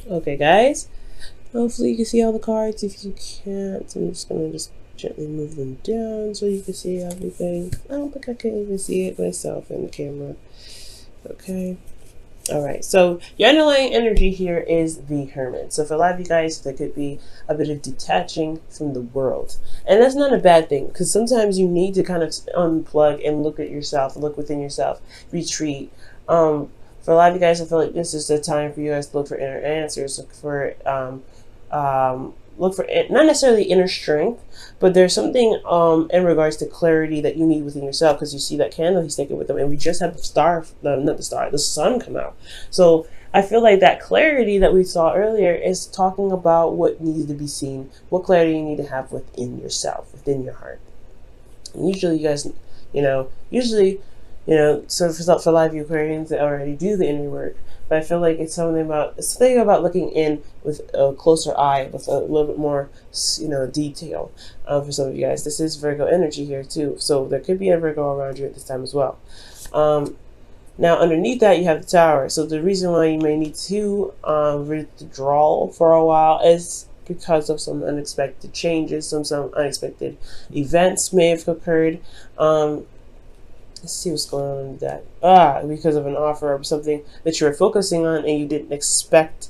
Okay, guys. Hopefully you can see all the cards. If you can't, I'm just gonna gently move them down so you can see everything. I don't think I can even see it myself in the camera. Okay. All right, so your underlying energy here is the Hermit. So for a lot of you guys, there could be a bit of detaching from the world. And that's not a bad thing, because sometimes you need to kind of unplug and look at yourself, look within yourself, retreat. For a lot of you guys, I feel like this is the time for you guys to look for inner answers, look for not necessarily inner strength, but there's something in regards to clarity that you need within yourself, because you see that candle he's taking with him, and we just had the sun come out. So I feel like that clarity that we saw earlier is talking about what needs to be seen, what clarity you need to have within yourself, within your heart. And usually, you guys, so for a lot of you Aquarians that already do the inner work, but I feel like it's something about looking in with a closer eye, with a little bit more, detail. For some of you guys, this is Virgo energy here too, so there could be a Virgo around you at this time as well. Now, underneath that, you have the Tower. So the reason why you may need to withdraw for a while is because of some unexpected changes, some unexpected events may have occurred. Let's see what's going on with that. Because of an offer or something that you were focusing on and you didn't expect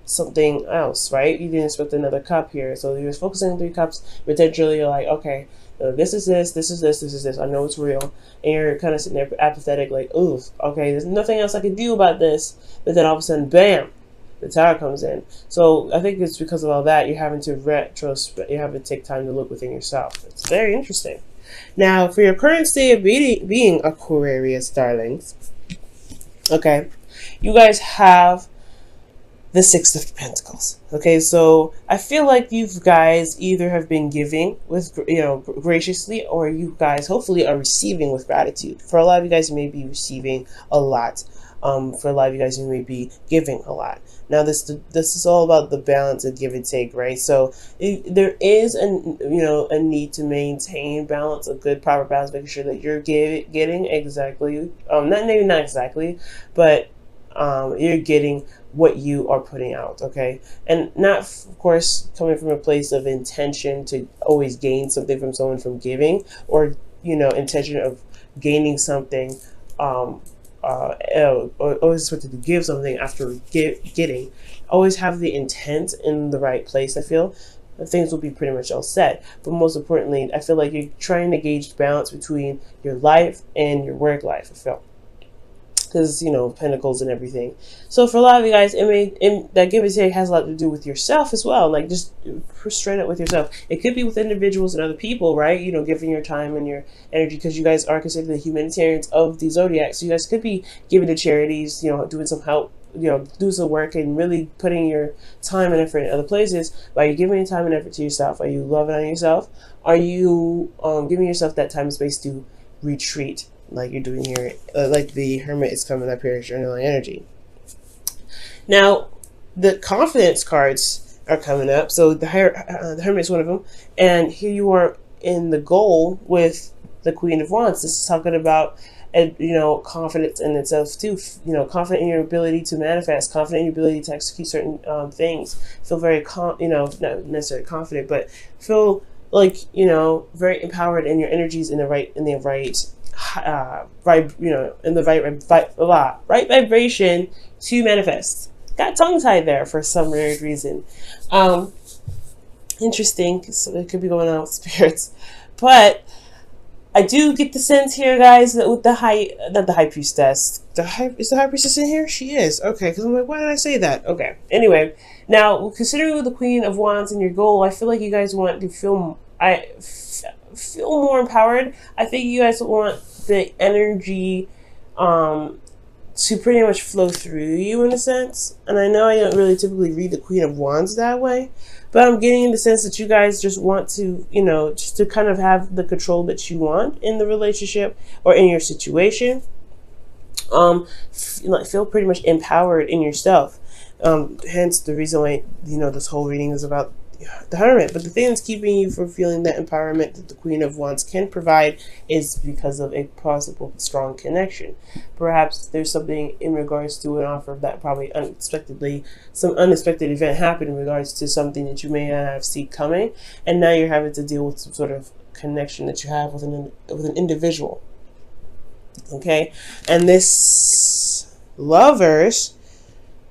something else, right? You didn't expect another cup here. So you were focusing on 3 cups, potentially you're like, okay, this is this, this is this, this is this. I know it's real. And you're kind of sitting there apathetic, like, ooh, okay, there's nothing else I can do about this. But then all of a sudden, bam, the Tower comes in. So I think it's because of all that, you're having to you have to take time to look within yourself. It's very interesting. Now, for your current state of being Aquarius, darlings, okay, you guys have the 6 of Pentacles. Okay, so I feel like you guys either have been giving with, graciously, or you guys hopefully are receiving with gratitude. For a lot of you guys, you may be receiving a lot. For a lot of you guys, you may be giving a lot. Now, this is all about the balance of give and take, right? So there is a need to maintain balance, a good proper balance, making sure that you're getting exactly, not exactly, but you're getting what you are putting out, okay? And not, of course, coming from a place of intention to always gain something from someone from giving, or intention of gaining something. Always wanted to give something after getting. Always have the intent in the right place. I feel things will be pretty much all set. But most importantly, I feel like you're trying to gauge balance between your life and your work life. I feel, because Pentacles and everything. So for a lot of you guys, that give and take has a lot to do with yourself as well. Like, just straight up with yourself. It could be with individuals and other people, right? Giving your time and your energy, because you guys are considered the humanitarians of the zodiac. So you guys could be giving to charities, doing some help, do some work, and really putting your time and effort in other places. By you giving time and effort to yourself, are you loving on yourself? Are you giving yourself that time and space to retreat, like you're doing here, like the Hermit is coming up here as your underlying energy? Now, the confidence cards are coming up. So the Hermit is one of them. And here you are in the goal with the Queen of Wands. This is talking about, confidence in itself too. Confident in your ability to manifest, confident in your ability to execute certain things. Feel very, not necessarily confident, but feel like, very empowered in your energies in the right right vibration to manifest. Got tongue tied there for some weird reason. Interesting. So it could be going on with spirits, but I do get the sense here, guys, that with not the high priestess. Is the high priestess in here? She is. Okay, because I'm like, why did I say that? Okay. Anyway, now considering with the Queen of Wands and your goal, I feel like you guys want to feel more empowered. I think you guys want the energy to pretty much flow through you in a sense. And I know I don't really typically read the Queen of Wands that way, but I'm getting the sense that you guys just want to, just to kind of have the control that you want in the relationship or in your situation. Feel pretty much empowered in yourself. Hence the reason why, this whole reading is about, the Hermit. But the thing that's keeping you from feeling that empowerment that the Queen of Wands can provide is because of a possible strong connection. Perhaps there's something in regards to an offer that probably unexpectedly, some unexpected event happened in regards to something that you may not have seen coming, and now you're having to deal with some sort of connection that you have with an individual. Okay, and this Lovers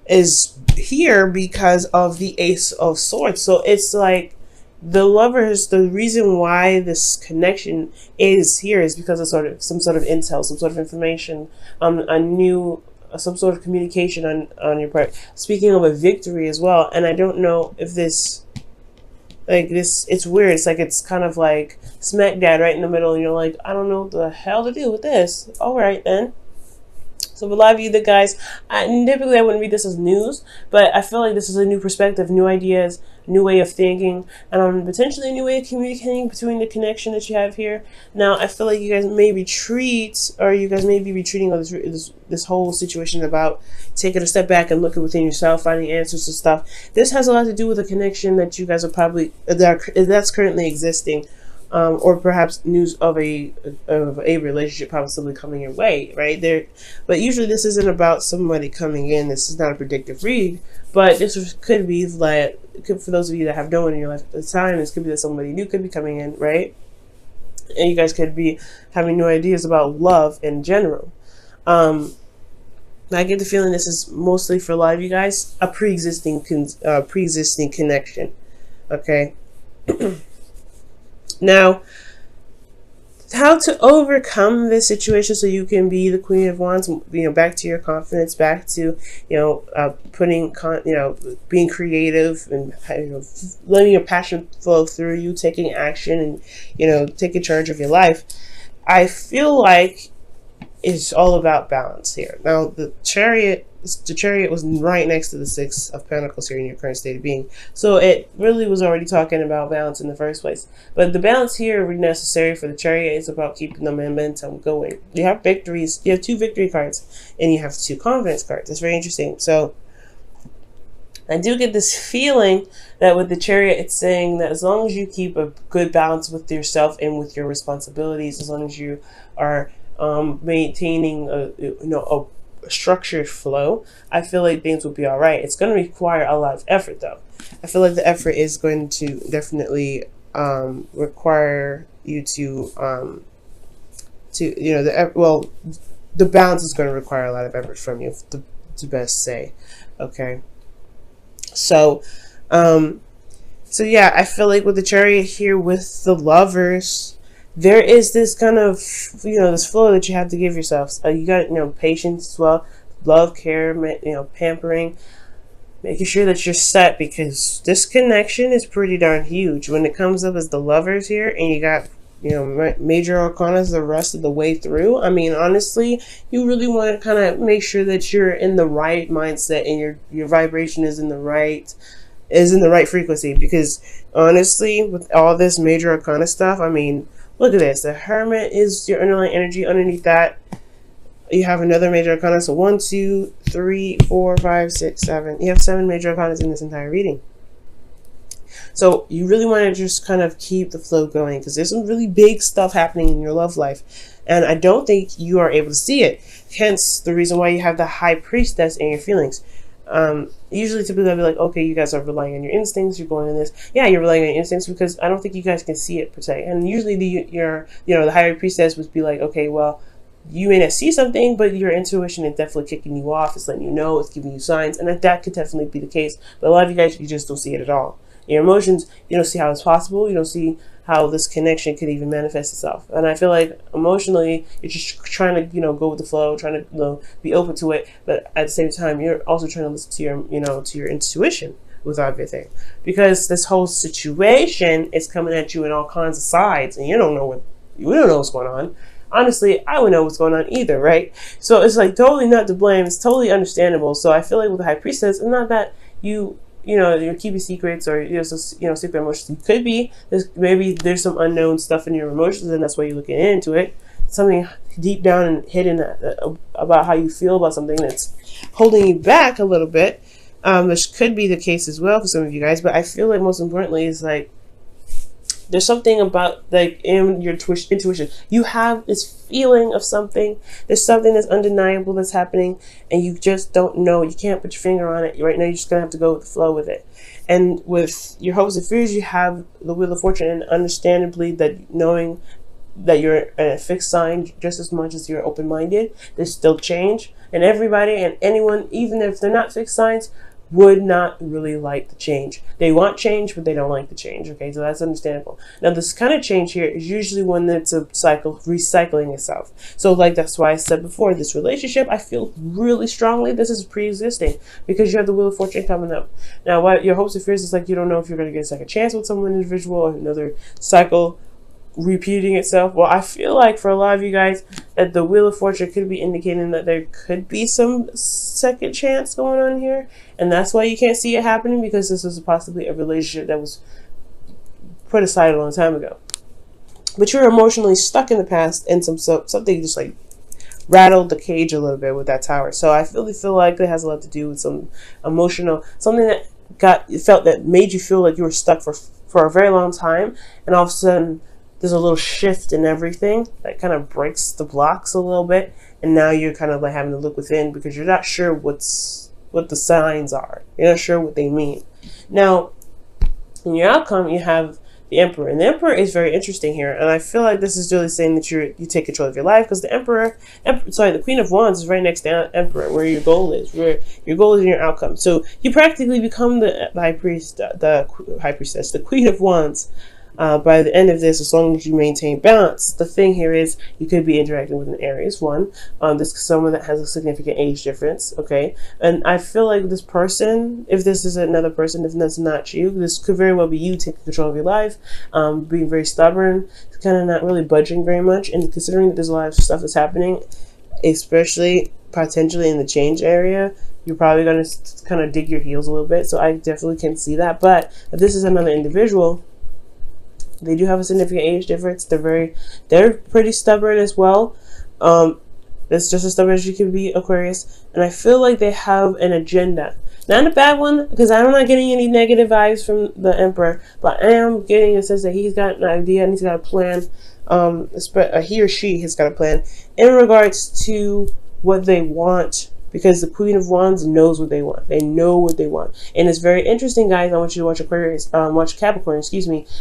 is here because of the Ace of Swords. So it's like the Lovers, the reason why this connection is here is because of some sort of intel, some sort of information, some sort of communication on your part. Speaking of a victory as well, and I don't know if this, like this, it's weird. It's like, it's kind of like smack dab right in the middle, and you're like, I don't know what the hell to do with this. All right then. So for a lot of you, the guys, typically I wouldn't read this as news, but I feel like this is a new perspective, new ideas, new way of thinking, and potentially a new way of communicating between the connection that you have here. Now, I feel like you guys may retreat, or you guys may be retreating on this whole situation about taking a step back and looking within yourself, finding answers to stuff. This has a lot to do with a connection that you guys are probably, that's currently existing. Or perhaps news of a relationship possibly coming your way, right there. But usually this isn't about somebody coming in. This is not a predictive read, but this could be like, for those of you that have no one in your life at the time, this could be that somebody new could be coming in, right? And you guys could be having new ideas about love in general. I get the feeling this is mostly for a lot of you guys a pre-existing connection. Okay. Now, how to overcome this situation so you can be the Queen of Wands, back to your confidence, back to, being creative and, letting your passion flow through you, taking action and, taking charge of your life. I feel like it's all about balance here. Now, the Chariot was right next to the Six of Pentacles here in your current state of being. So it really was already talking about balance in the first place. But the balance here necessary for the Chariot is about keeping the momentum going. You have victories. You have 2 victory cards and you have 2 confidence cards. That's very interesting. So I do get this feeling that with the Chariot, it's saying that as long as you keep a good balance with yourself and with your responsibilities, as long as you are maintaining a structured flow, I feel like things will be all right. It's going to require a lot of effort, though. I feel like the effort is going to definitely require you to the balance is going to require a lot of effort from you, to best say. Okay, so yeah, I feel like with the Chariot here, with the Lovers, there is this kind of, this flow that you have to give yourselves. You got, patience as well, love, care, pampering, making sure that you're set, because this connection is pretty darn huge. When it comes up as the Lovers here, and you got, major arcanas the rest of the way through, I mean, honestly, you really want to kind of make sure that you're in the right mindset and your vibration is in the right frequency, because honestly, with all this major arcana stuff, I mean, look at this. The Hermit is your underlying energy. Underneath that, you have another major arcana. So 1, 2, 3, 4, 5, 6, 7. You have 7 major arcanas in this entire reading. So you really want to just kind of keep the flow going, because there's some really big stuff happening in your love life. And I don't think you are able to see it. Hence the reason why you have the High Priestess in your feelings. Usually typically I'll be like, okay, you guys are relying on your instincts, you're going in this. Yeah, you're relying on your instincts, because I don't think you guys can see it per se. And usually the Higher Priestess would be like, okay, well, you may not see something, but your intuition is definitely kicking you off. It's letting you know, it's giving you signs, and that could definitely be the case. But a lot of you guys, you just don't see it at all. Your emotions, you don't see how it's possible. You don't see how this connection could even manifest itself. And I feel like emotionally, you're just trying to, go with the flow, trying to, be open to it. But at the same time, you're also trying to listen to your, to your intuition with everything, because this whole situation is coming at you in all kinds of sides, and you don't know what's going on. Honestly, I wouldn't know what's going on either, right? So it's like totally not to blame. It's totally understandable. So I feel like with the High Priestess, it's not that you're keeping secrets or secret emotions. It could be maybe there's some unknown stuff in your emotions, and that's why you're looking into it. Something deep down and hidden about how you feel about something that's holding you back a little bit. Which could be the case as well for some of you guys, but I feel like most importantly is like there's something about like in your intuition. You have this feeling of something. There's something that's undeniable that's happening, and you just don't know. You can't put your finger on it right now. You're just gonna have to go with the flow with it. And with your hopes and fears, you have the Wheel of Fortune, and understandably that knowing that you're a fixed sign just as much as you're open-minded, there's still change, and everybody and anyone, even if they're not fixed signs, would not really like the change. They want change, but they don't like the change. Okay, so that's understandable. Now, this kind of change here is usually when it's a cycle recycling itself. So, like that's why I said before, this relationship, I feel really strongly this is pre-existing because you have the Wheel of Fortune coming up. Now, what your hopes and fears is like you don't know if you're going to get a second chance with someone individual or another cycle repeating itself. Well, I feel like for a lot of you guys that the Wheel of Fortune could be indicating that there could be some second chance going on here, and that's why you can't see it happening, because this is possibly a relationship that was put aside a long time ago. But you're emotionally stuck in the past, and something just like rattled the cage a little bit with that Tower. So I really feel like it has a lot to do with some emotional, something that felt that made you feel like you were stuck for a very long time, and all of a sudden there's a little shift in everything that kind of breaks the blocks a little bit, and now you're kind of like having to look within because you're not sure what the signs are. You're not sure what they mean. Now, in your outcome, you have the Emperor, and the Emperor is very interesting here, and I feel like this is really saying that you take control of your life, because the the Queen of Wands is right next to Emperor, where your goal is, in your outcome. So you practically become the high priestess, the Queen of Wands. By the end of this, as long as you maintain balance. The thing here is you could be interacting with an Aries one. This is someone that has a significant age difference, okay? And I feel like this person, if this is another person, if that's not you, this could very well be you taking control of your life, being very stubborn, kind of not really budging very much, and considering that there's a lot of stuff that's happening, especially potentially in the change area, you're probably going to kind of dig your heels a little bit. So I definitely can see that. But if this is another individual, they do have a significant age difference. They're pretty stubborn as well. It's just as stubborn as you can be, Aquarius. And I feel like they have an agenda. Not a bad one, because I'm not getting any negative vibes from the Emperor, but I am getting a sense that he's got an idea and he's got a plan. He or she has got a plan in regards to what they want, because the Queen of Wands knows what they want. They know what they want. And it's very interesting, guys. I want you to watch watch Capricorn,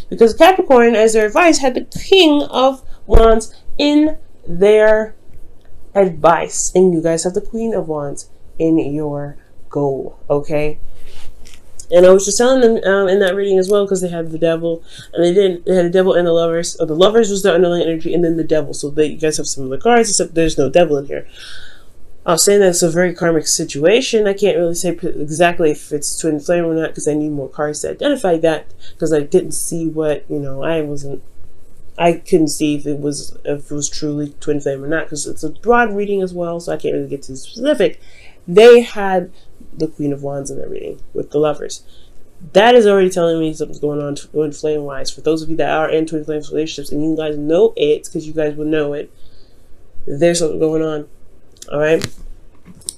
because Capricorn, as their advice, had the King of Wands in their advice. And you guys have the Queen of Wands in your goal, okay? And I was just telling them in that reading as well, because they had the Devil, and they had the Devil and the Lovers. The Lovers was the underlying energy, and then the Devil. So you guys have some of the cards, except there's no Devil in here. I was saying that it's a very karmic situation. I can't really say exactly if it's twin flame or not, because I need more cards to identify that, because I didn't see what, I couldn't see if it was truly twin flame or not, because it's a broad reading as well, so I can't really get too specific. They had the Queen of Wands in their reading with the Lovers. That is already telling me something's going on twin flame wise. For those of you that are in twin flame relationships and you guys know it, because you guys would know it, there's something going on. Alright,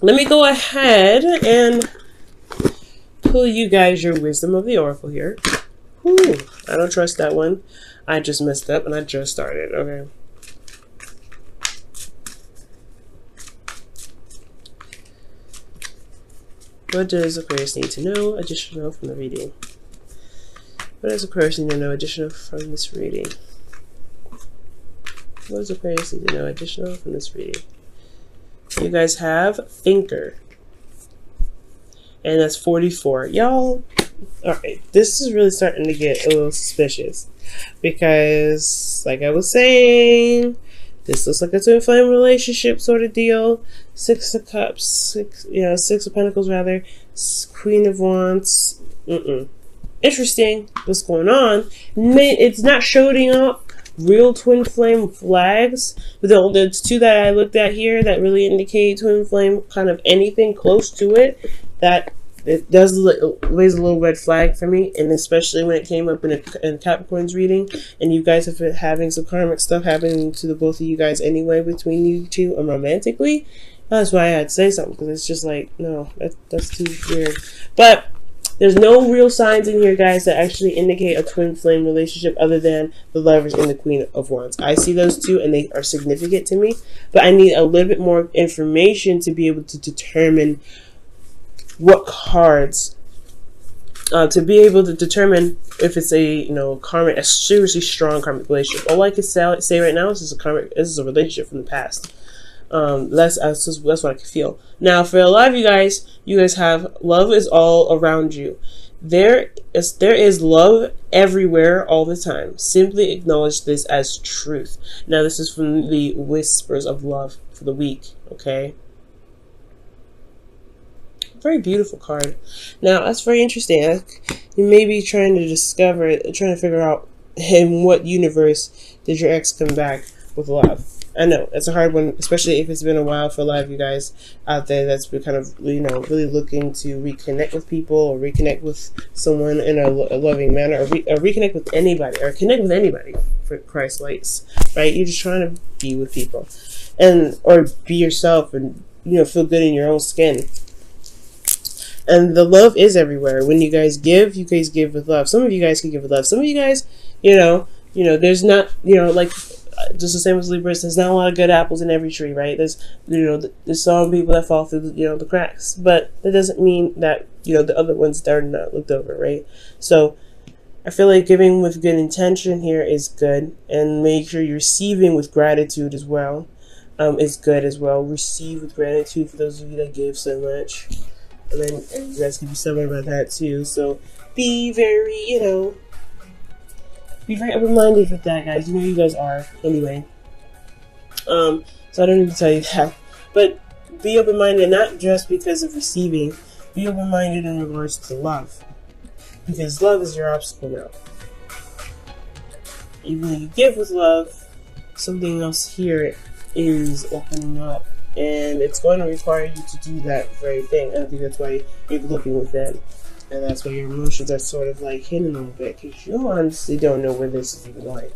let me go ahead and pull you guys your Wisdom of the Oracle here. Whew, I don't trust that one. I just messed up and I just started. Okay. What does Aquarius need to know additional from the reading? What does Aquarius need to know additional from this reading? What does Aquarius need to know additional from this reading? You guys have Thinker. And that's 44. Y'all, alright, this is really starting to get a little suspicious. Because, like I was saying, this looks like a twin flame relationship sort of deal. Six of Cups, Six of Pentacles rather. Queen of Wands. Interesting. What's going on? It's not showing up real twin flame flags, but the two that I looked at here that really indicate twin flame, kind of anything close to it, that it does raise a little red flag for me. And especially when it came up in Capricorn's reading, and you guys have been having some karmic stuff happening to the both of you guys anyway between you two romantically, That's why I had to say something, because it's just like, no, that's too weird. But there's no real signs in here, guys, that actually indicate a twin flame relationship other than the Lovers and the Queen of Wands. I see those two, and they are significant to me, but I need a little bit more information to be able to determine what cards, to be able to determine if it's a karmic, a seriously strong karmic relationship. All I can say right now is this is a relationship from the past. That's what I can feel. Now, for a lot of you guys have love is all around you. There is love everywhere all the time. Simply acknowledge this as truth. Now, this is from the Whispers of Love for the week. Okay. Very beautiful card. Now, that's very interesting. You may be trying to figure out in what universe did your ex come back with love. I know it's a hard one, especially if it's been a while for a lot of you guys out there that's been kind of, really looking to reconnect with people or reconnect with someone in a loving manner, or reconnect with anybody, or connect with anybody, for Christ's sakes, right? You're just trying to be with people, or be yourself, and feel good in your own skin. And the love is everywhere. When you guys give with love. Some of you guys can give with love. Some of you guys, there's not, like, just the same as Libras, there's not a lot of good apples in every tree, right? There's some people that fall through the cracks, but that doesn't mean that the other ones are not looked over, right? So I feel like giving with good intention here is good, and make sure you're receiving with gratitude as well. Is good as well. Receive with gratitude for those of you that give so much, and then you guys can be stubborn about that too. So be very, be very open-minded with that, guys. You guys are, anyway. So I don't need to tell you that. But be open-minded, not just because of receiving. Be open-minded in regards to love. Because love is your obstacle now. Even when you give with love, something else here is opening up. And it's going to require you to do that very thing. I think that's why you're looking within. And that's why your emotions are sort of like hidden a little bit, because you honestly don't know where this is even going.